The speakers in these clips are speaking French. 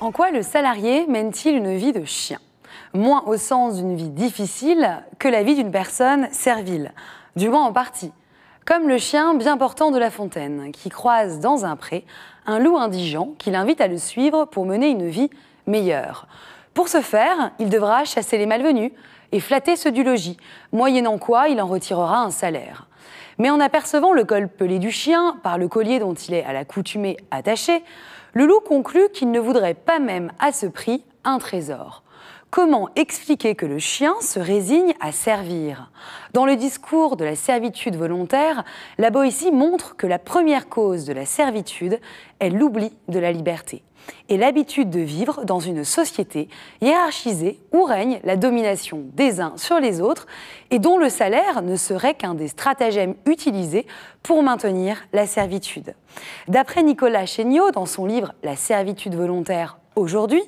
En quoi le salarié mène-t-il une vie de chien? Moins au sens d'une vie difficile que la vie d'une personne servile, du moins en partie. Comme le chien bien portant de La Fontaine, qui croise dans un pré un loup indigent qui l'invite à le suivre pour mener une vie meilleure. Pour ce faire, il devra chasser les malvenus et flatter ceux du logis, moyennant quoi il en retirera un salaire. Mais en apercevant le col pelé du chien, par le collier dont il est à l'accoutumée attaché, le loup conclut qu'il ne voudrait pas même à ce prix un trésor. Comment expliquer que le chien se résigne à servir? Dans le discours de la servitude volontaire, la Boétie montre que la première cause de la servitude est l'oubli de la liberté et l'habitude de vivre dans une société hiérarchisée où règne la domination des uns sur les autres et dont le salaire ne serait qu'un des stratagèmes utilisés pour maintenir la servitude. D'après Nicolas Chéniaud, dans son livre « La servitude volontaire », aujourd'hui,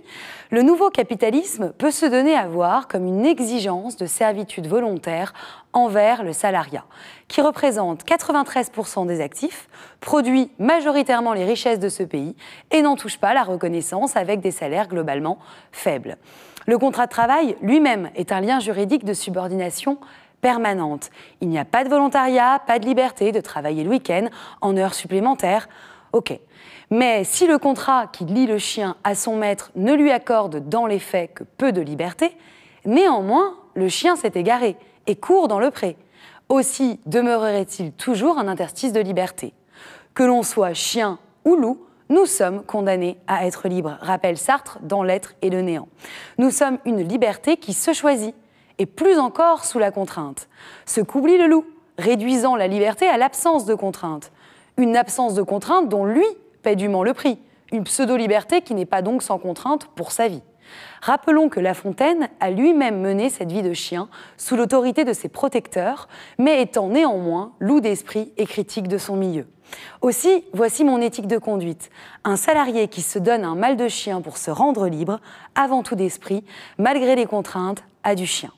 le nouveau capitalisme peut se donner à voir comme une exigence de servitude volontaire envers le salariat, qui représente 93% des actifs, produit majoritairement les richesses de ce pays et n'en touche pas la reconnaissance avec des salaires globalement faibles. Le contrat de travail lui-même est un lien juridique de subordination permanente. Il n'y a pas de volontariat, pas de liberté de travailler le week-end en heures supplémentaires. Ok. Mais si le contrat qui lie le chien à son maître ne lui accorde dans les faits que peu de liberté, néanmoins, le chien s'est égaré et court dans le pré. Aussi demeurerait-il toujours un interstice de liberté. Que l'on soit chien ou loup, nous sommes condamnés à être libres, rappelle Sartre dans L'être et le néant. Nous sommes une liberté qui se choisit, et plus encore sous la contrainte. Ce qu'oublie le loup, réduisant la liberté à l'absence de contrainte. Une absence de contrainte dont lui paie dûment le prix, une pseudo-liberté qui n'est pas donc sans contrainte pour sa vie. Rappelons que La Fontaine a lui-même mené cette vie de chien sous l'autorité de ses protecteurs, mais étant néanmoins loup d'esprit et critique de son milieu. Aussi, voici mon éthique de conduite. Un salarié qui se donne un mal de chien pour se rendre libre, avant tout d'esprit, malgré les contraintes, a du chien.